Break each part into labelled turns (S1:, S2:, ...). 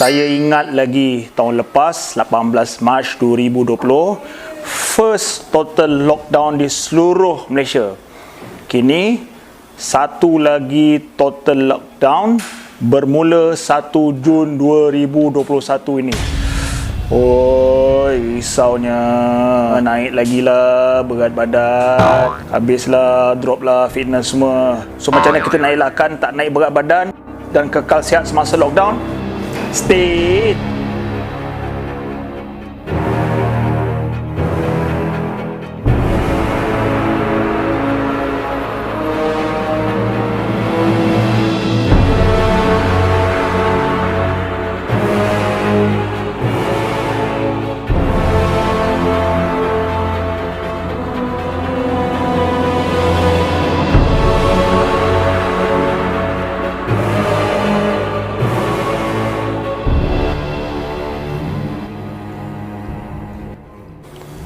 S1: Saya ingat lagi tahun lepas, 18 Mac 2020, first total lockdown di seluruh Malaysia. Kini, satu lagi total lockdown bermula 1 Jun 2021 ini. Oi, risaunya. Naik lagi lah berat badan. Habislah, drop lah fitness semua. So macam mana kita nak elakkan tak naik berat badan dan kekal sihat semasa lockdown? Stay.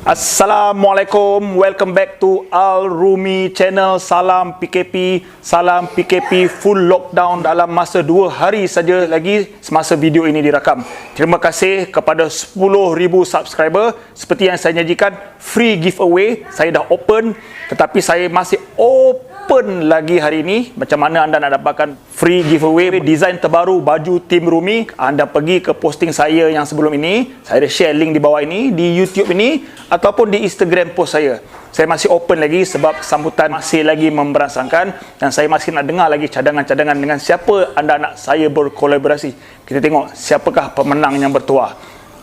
S1: Assalamualaikum, welcome back to Al Rumi Channel. Salam PKP full lockdown dalam masa 2 hari saja lagi semasa video ini dirakam. Terima kasih kepada 10,000 subscriber. Seperti yang saya janjikan, free giveaway saya dah open, tetapi saya masih open lagi hari ini. Macam mana anda nak dapatkan free giveaway desain terbaru baju tim Rumi? Anda pergi ke posting saya yang sebelum ini, saya ada share link di bawah ini, di YouTube ini ataupun di Instagram post saya. Saya masih open lagi sebab sambutan masih lagi memberangsangkan dan saya masih nak dengar lagi cadangan-cadangan dengan siapa anda nak saya berkolaborasi. Kita tengok siapakah pemenang yang bertuah.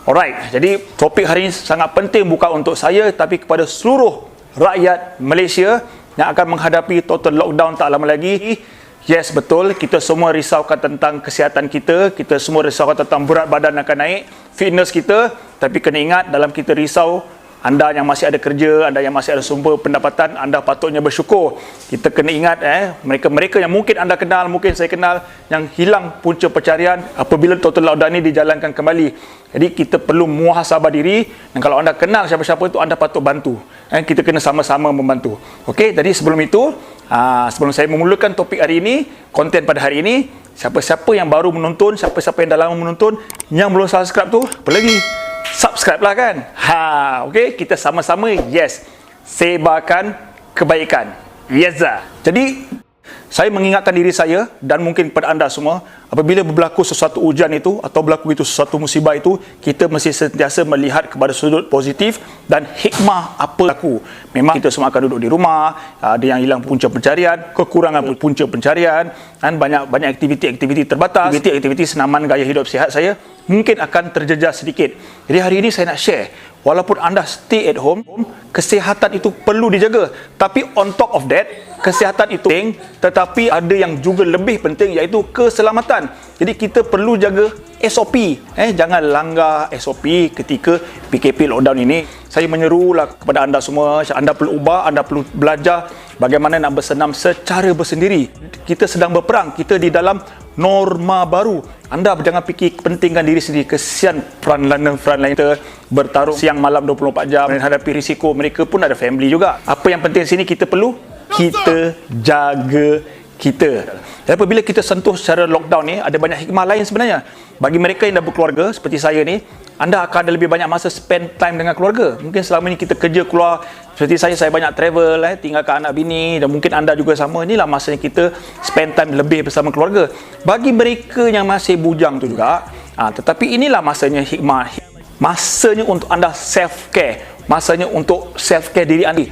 S1: Alright, jadi topik hari ini sangat penting bukan untuk saya tapi kepada seluruh rakyat Malaysia yang akan menghadapi total lockdown tak lama lagi. Yes, betul, kita semua risaukan tentang kesihatan kita, kita semua risaukan tentang berat badan akan naik, fitness kita, tapi kena ingat dalam kita risau, anda yang masih ada kerja, anda yang masih ada sumber pendapatan, anda patutnya bersyukur. Kita kena ingat mereka-mereka yang mungkin anda kenal, mungkin saya kenal, yang hilang punca pencarian apabila total lockdown ini dijalankan kembali. Jadi kita perlu muhasabah diri dan kalau anda kenal siapa-siapa itu, anda patut bantu. Kita kena sama-sama membantu. Okey, jadi sebelum itu, sebelum saya memulakan topik hari ini, konten pada hari ini, siapa-siapa yang baru menonton, siapa-siapa yang dah lama menonton, yang belum subscribe tu, apa lagi? Subscribe lah kan. Okey, kita sama-sama sebarkan kebaikan. Yes. Jadi saya mengingatkan diri saya dan mungkin kepada anda semua, apabila berlaku sesuatu ujian itu atau berlaku itu sesuatu musibah itu, kita mesti sentiasa melihat kepada sudut positif dan hikmah apa berlaku. Memang kita semua akan duduk di rumah, ada yang hilang punca pencarian, kekurangan punca pencarian, dan banyak aktiviti-aktiviti terbatas, aktiviti senaman gaya hidup sihat saya mungkin akan terjejas sedikit. Jadi hari ini saya nak share, walaupun anda stay at home, kesihatan itu perlu dijaga. Tapi on top of that, kesihatan itu penting, tetapi ada yang juga lebih penting, iaitu keselamatan. Jadi kita perlu jaga SOP. Jangan langgar SOP ketika PKP lockdown ini. Saya menyerulah kepada anda semua, anda perlu ubah, anda perlu belajar bagaimana nak bersenam secara bersendiri. Kita sedang berperang, kita di dalam norma baru. Anda jangan fikir pentingkan diri sendiri. Kesian frontline kita bertarung siang malam 24 jam menghadapi risiko. Mereka pun ada family juga. Apa yang penting sini kita perlu kita jaga kita. Dan apabila kita sentuh secara lockdown ni, ada banyak hikmah lain sebenarnya. Bagi mereka yang dah berkeluarga seperti saya ni, anda akan ada lebih banyak masa spend time dengan keluarga. Mungkin selama ni kita kerja keluar, seperti saya banyak travel, tinggalkan anak bini, dan mungkin anda juga sama. Inilah masanya kita spend time lebih bersama keluarga. Bagi mereka yang masih bujang tu juga, tetapi inilah masanya hikmah. Masanya untuk anda self-care. Masanya untuk self-care diri anda.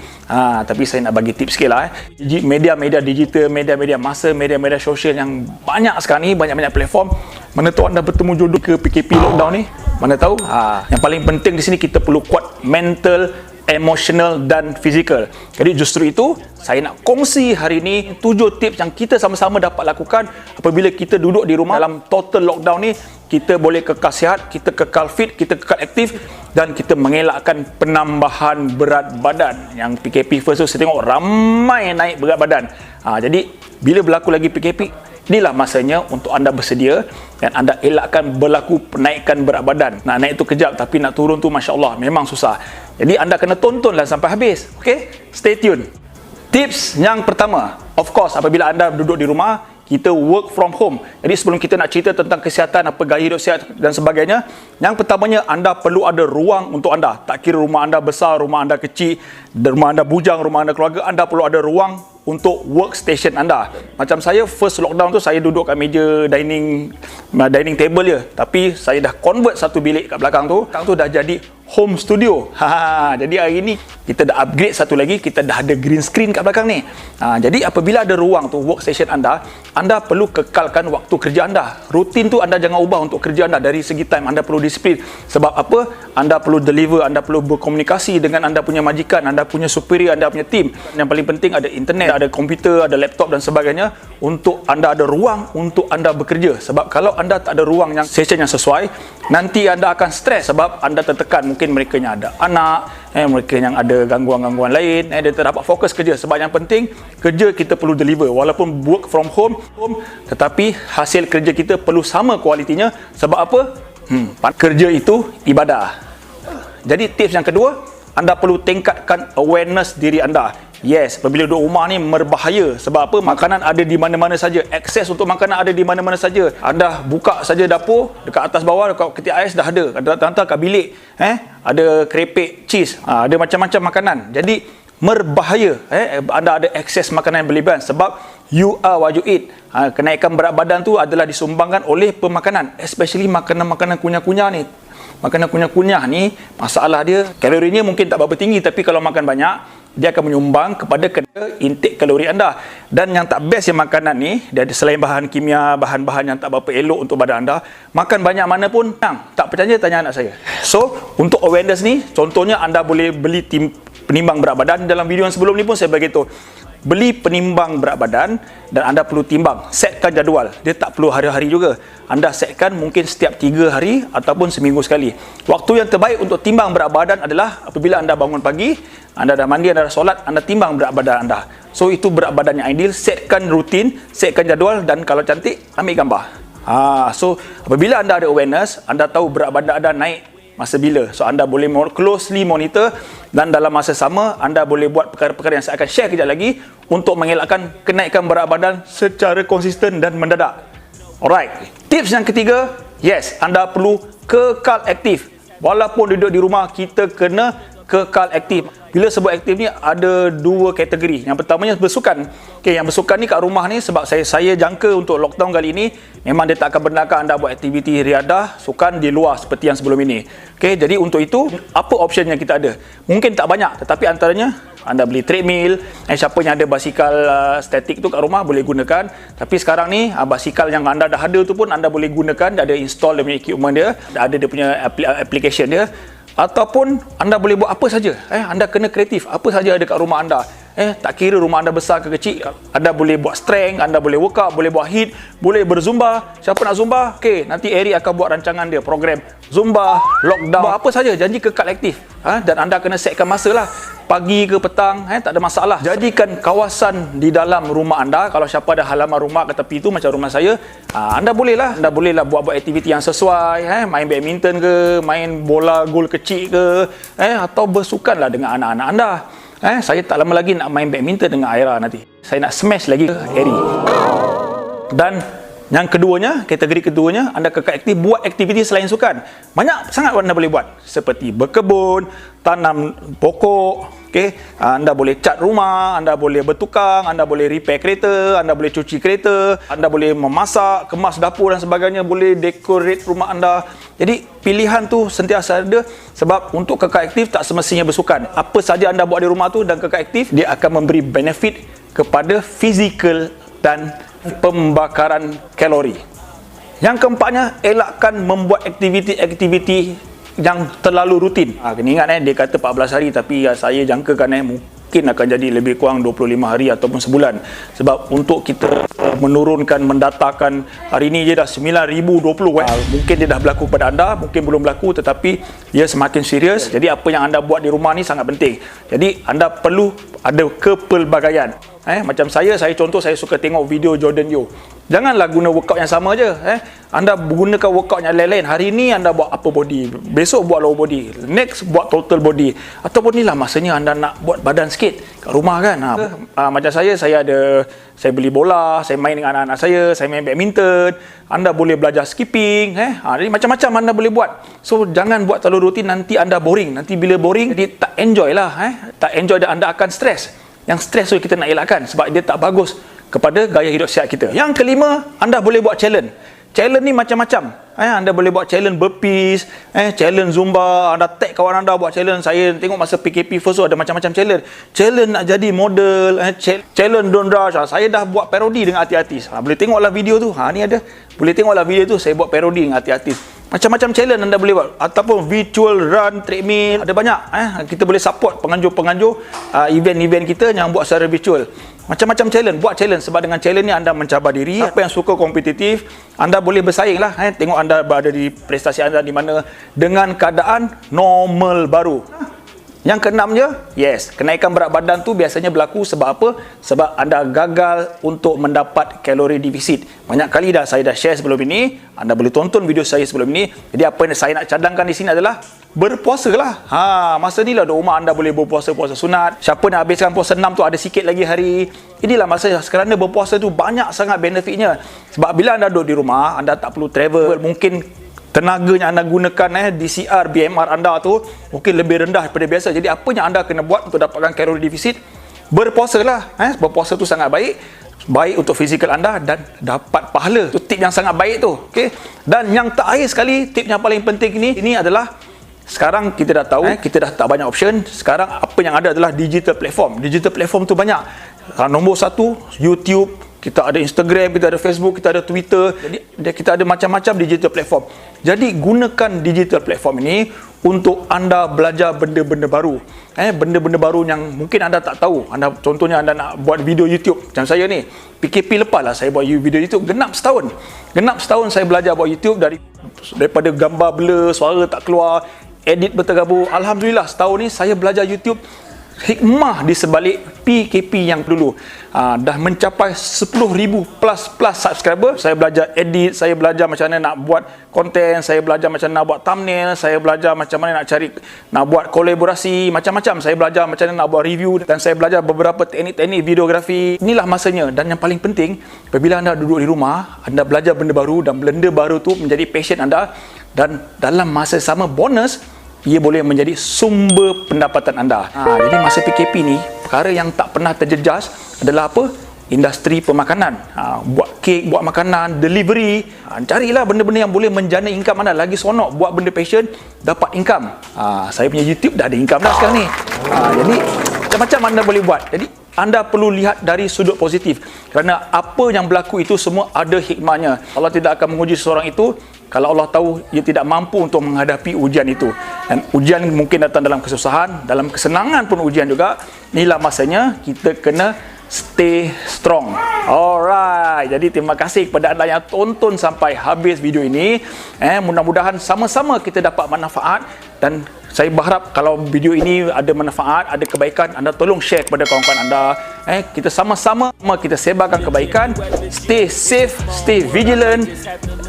S1: Tapi saya nak bagi tips sikit lah. Media-media digital, media-media masa, media-media sosial yang banyak sekarang ni, banyak-banyak platform. Mana tahu anda bertemu jodoh ke PKP lockdown ni? Mana tahu? Yang paling penting di sini kita perlu kuat mental, emotional dan fizikal. Jadi justru itu saya nak kongsi hari ini 7 tips yang kita sama-sama dapat lakukan apabila kita duduk di rumah dalam total lockdown ni. Kita boleh kekal sihat, kita kekal fit, kita kekal aktif dan kita mengelakkan penambahan berat badan. Yang PKP first tu saya tengok ramai naik berat badan. Jadi bila berlaku lagi PKP, inilah masanya untuk anda bersedia dan anda elakkan berlaku penaikan berat badan. Nak naik tu kejap tapi nak turun tu Masya Allah memang susah. Jadi anda kena tontonlah sampai habis. Okay? Stay tune. Tips yang pertama, of course apabila anda duduk di rumah, kita work from home. Jadi sebelum kita nak cerita tentang kesihatan, apa gaya hidup sihat dan sebagainya, yang pertamanya anda perlu ada ruang untuk anda. Tak kira rumah anda besar, rumah anda kecil, rumah anda bujang, rumah anda keluarga, anda perlu ada ruang untuk workstation anda. Macam saya first lockdown tu saya duduk kat meja dining table je, tapi saya dah convert satu bilik kat belakang tu dah jadi home studio. Jadi hari ni kita dah upgrade satu lagi, kita dah ada green screen kat belakang ni. Jadi apabila ada ruang tu workstation anda perlu kekalkan waktu kerja anda. Rutin tu anda jangan ubah untuk kerja anda. Dari segi time anda perlu disiplin. Sebab apa? Anda perlu deliver, anda perlu berkomunikasi dengan anda punya majikan, anda punya superior, anda punya team. Yang paling penting ada internet, ada komputer, ada laptop dan sebagainya untuk anda ada ruang untuk anda bekerja. Sebab kalau anda tak ada ruang yang session yang sesuai, nanti anda akan stres sebab anda tertekan. Mungkin mereka yang ada anak, mereka yang ada gangguan-gangguan lain, dia tak dapat fokus kerja. Sebab yang penting kerja kita perlu deliver walaupun work from home, tetapi hasil kerja kita perlu sama kualitinya. Sebab apa? Kerja itu ibadah. Jadi tips yang kedua, anda perlu tingkatkan awareness diri anda. Yes, apabila duduk rumah ni berbahaya. Sebab apa? Makanan ada di mana-mana saja. Akses untuk makanan ada di mana-mana saja. Anda buka saja dapur, dekat atas bawah, dekat ketik ais dah ada. Ada kat bilik, ada kerepek cheese, ada macam-macam makanan. Jadi berbahaya. Anda ada akses makanan yang berlebihan sebab you are what you eat. Kenaikan berat badan tu adalah disumbangkan oleh pemakanan, especially makanan-makanan kunyah-kunyah ni. Makanan kunyah-kunyah ni, masalah dia kalorinya mungkin tak berapa tinggi, tapi kalau makan banyak dia akan menyumbang kepada intake kalori anda. Dan yang tak best yang makanan ni, dia ada selain bahan kimia, bahan-bahan yang tak berapa elok untuk badan anda, makan banyak mana pun tak percaya, tanya anak saya. So untuk awareness ni, contohnya anda boleh beli penimbang berat badan. Dalam video yang sebelum ni pun saya beritahu, beli penimbang berat badan dan anda perlu timbang. Setkan jadual. Dia tak perlu hari-hari juga. Anda setkan mungkin setiap 3 hari ataupun seminggu sekali. Waktu yang terbaik untuk timbang berat badan adalah apabila anda bangun pagi, anda dah mandi, anda dah solat, anda timbang berat badan anda. So itu berat badan yang ideal. Setkan rutin, setkan jadual, dan kalau cantik, ambil gambar. So apabila anda ada awareness, anda tahu berat badan anda naik masa bila. So anda boleh closely monitor, dan dalam masa sama anda boleh buat perkara-perkara yang saya akan share kejap lagi untuk mengelakkan kenaikan berat badan secara konsisten dan mendadak. Alright. Tips yang ketiga, yes, anda perlu kekal aktif. Walaupun duduk di rumah, kita kena kekal aktif. Bila sebut aktif ni ada 2 kategori. Yang pertamanya bersukan. Yang bersukan ni kat rumah ni, sebab saya jangka untuk lockdown kali ini memang dia tak akan benarkan anda buat aktiviti riadah, sukan di luar seperti yang sebelum ini. Jadi untuk itu apa option yang kita ada? Mungkin tak banyak, tetapi antaranya anda beli treadmill. Siapa yang ada basikal statik tu kat rumah boleh gunakan. Tapi sekarang ni basikal yang anda dah ada tu pun anda boleh gunakan. Dia ada install dia punya equipment dia, ada dia punya application dia. Ataupun anda boleh buat apa saja. Anda kena kreatif. Apa saja ada kat rumah anda. Tak kira rumah anda besar ke kecil, anda boleh buat strength, anda boleh workout, boleh buat HIIT, boleh berzumba. Siapa nak zumba? Nanti Eric akan buat rancangan dia, program zumba, lockdown, buat apa saja. Janji kekal aktif. Dan anda kena setkan masa lah. Pagi ke petang, tak ada masalah. Jadikan kawasan di dalam rumah anda, kalau siapa ada halaman rumah ke tepi tu macam rumah saya, anda bolehlah buat aktiviti yang sesuai, main badminton ke, main bola gol kecil ke, atau bersukanlah dengan anak-anak anda. Saya tak lama lagi nak main badminton dengan Aira nanti. Saya nak smash lagi ke Eri. Dan yang keduanya, kategori keduanya, anda kekal aktif, buat aktiviti selain sukan. Banyak sangat anda boleh buat. Seperti berkebun, tanam pokok, anda boleh cat rumah, anda boleh bertukang, anda boleh repair kereta, anda boleh cuci kereta, anda boleh memasak, kemas dapur dan sebagainya, boleh decorate rumah anda. Jadi pilihan tu sentiasa ada, sebab untuk kekal aktif tak semestinya bersukan. Apa saja anda buat di rumah tu dan kekal aktif, dia akan memberi benefit kepada fizikal dan pembakaran kalori. Yang keempatnya, elakkan membuat aktiviti-aktiviti yang terlalu rutin. Kena ingat dia kata 14 hari, tapi saya jangkakan mungkin akan jadi lebih kurang 25 hari ataupun sebulan. Sebab untuk kita menurunkan, mendatakan, hari ini dia dah 9,020. Mungkin dia dah berlaku pada anda, mungkin belum berlaku, tetapi dia semakin serius. Jadi apa yang anda buat di rumah ni sangat penting. Jadi anda perlu ada kepelbagaian. Macam saya contoh, saya suka tengok video Jordan Yo. Janganlah guna workout yang sama je. Anda gunakan workout yang lain-lain. Hari ni anda buat upper body, besok buat lower body, next buat total body. Ataupun inilah masanya anda nak buat badan sikit kat rumah kan. Macam saya saya beli bola, saya main dengan anak-anak saya main badminton. Anda boleh belajar skipping. Jadi macam-macam anda boleh buat. So jangan buat terlalu rutin, nanti anda boring. Nanti bila boring, jadi tak enjoy lah. Tak enjoy dan anda akan stres. Yang stres tu kita nak elakkan sebab dia tak bagus kepada gaya hidup sihat kita. Yang kelima, anda boleh buat challenge. Challenge ni macam-macam. Anda boleh buat challenge burpees, challenge zumba, anda tag kawan anda buat challenge. Saya tengok masa PKP first tu ada macam-macam challenge. Challenge nak jadi model, challenge don't rush. Saya dah buat parodi dengan artis-artis. Boleh tengoklah video tu. Ni ada. Boleh tengoklah video tu, saya buat parodi dengan artis-artis. Macam-macam challenge anda boleh buat. Ataupun virtual run, treadmill, ada banyak. Kita boleh support penganjur-penganjur event-event kita yang buat secara virtual. Macam-macam challenge, buat challenge sebab dengan challenge ni anda mencabar diri. Siapa yang suka kompetitif, anda boleh bersaing lah. Tengok anda berada di prestasi anda di mana dengan keadaan normal baru. Yang keenamnya, yes, kenaikan berat badan tu biasanya berlaku sebab apa? Sebab anda gagal untuk mendapat kalori defisit. Banyak kali saya dah share sebelum ini. Anda boleh tonton video saya sebelum ini. Jadi apa yang saya nak cadangkan di sini adalah berpuasa lah. Masa ni lah di rumah anda boleh berpuasa sunat. Siapa nak habiskan puasa 6 tu ada sikit lagi hari. Inilah masa kerana berpuasa tu banyak sangat benefitnya. Sebab bila anda duduk di rumah, anda tak perlu travel. Mungkin tenaga yang anda gunakan DCR, BMR anda tu mungkin lebih rendah daripada biasa. Jadi apa yang anda kena buat untuk dapatkan kalori defisit? Berpuasa lah. Berpuasa tu sangat baik. Baik untuk fizikal anda dan dapat pahala. Itu tip yang sangat baik tu. Okay? Dan yang terakhir sekali, tip yang paling penting ini adalah sekarang kita dah tahu, kita dah tak banyak option. Sekarang apa yang ada adalah digital platform. Digital platform tu banyak. Nombor satu, YouTube. Kita ada Instagram, kita ada Facebook, kita ada Twitter. Jadi kita ada macam-macam digital platform. Jadi gunakan digital platform ini untuk anda belajar benda-benda baru. Benda-benda baru yang mungkin anda tak tahu. Contohnya anda nak buat video YouTube. Macam saya ni, PKP lepas lah saya buat video YouTube. Genap setahun. Genap setahun saya belajar buat YouTube daripada gambar blur, suara tak keluar, edit berterabur. Alhamdulillah setahun ni saya belajar YouTube. Hikmah di sebalik PKP yang dulu dah mencapai 10,000 plus subscriber. Saya belajar edit, saya belajar macam mana nak buat konten, saya belajar macam mana nak buat thumbnail, saya belajar macam mana nak buat kolaborasi, macam-macam. Saya belajar macam mana nak buat review dan saya belajar beberapa teknik-teknik videografi. Inilah masanya dan yang paling penting, apabila anda duduk di rumah, anda belajar benda baru dan benda baru tu menjadi passion anda dan dalam masa sama bonus ia boleh menjadi sumber pendapatan anda. Jadi masa PKP ni, perkara yang tak pernah terjejas adalah apa? Industri pemakanan. Buat kek, buat makanan, delivery. Carilah benda-benda yang boleh menjana income anda. Lagi sonok, buat benda passion, dapat income. Saya punya YouTube dah ada income dah sekarang ni. Jadi, macam-macam anda boleh buat. Jadi, anda perlu lihat dari sudut positif. Kerana apa yang berlaku itu semua ada hikmahnya. Allah tidak akan menguji seseorang itu kalau Allah tahu ia tidak mampu untuk menghadapi ujian itu. Dan ujian mungkin datang dalam kesusahan, dalam kesenangan pun ujian juga. Inilah masanya kita kena stay strong. Alright. Jadi terima kasih kepada anda yang tonton sampai habis video ini. Mudah-mudahan sama-sama kita dapat manfaat dan saya berharap kalau video ini ada manfaat, ada kebaikan, anda tolong share kepada kawan-kawan anda. Kita sama-sama kita sebarkan kebaikan. Stay safe, stay vigilant,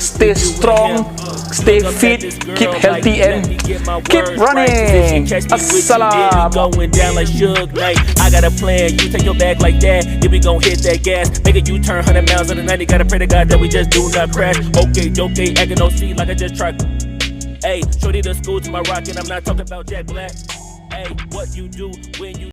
S1: stay strong, stay fit, keep healthy and keep running. Assalam.
S2: I got a plan, you take your bag like that, then we gon' hit that gas. Make a U-turn, 100 miles on the 90, gotta pray to God that we just do not crash. Okay, acting no C like I just tried. Hey, shorty the school to my rock and I'm not talking about Jack Black. Hey, what you do when you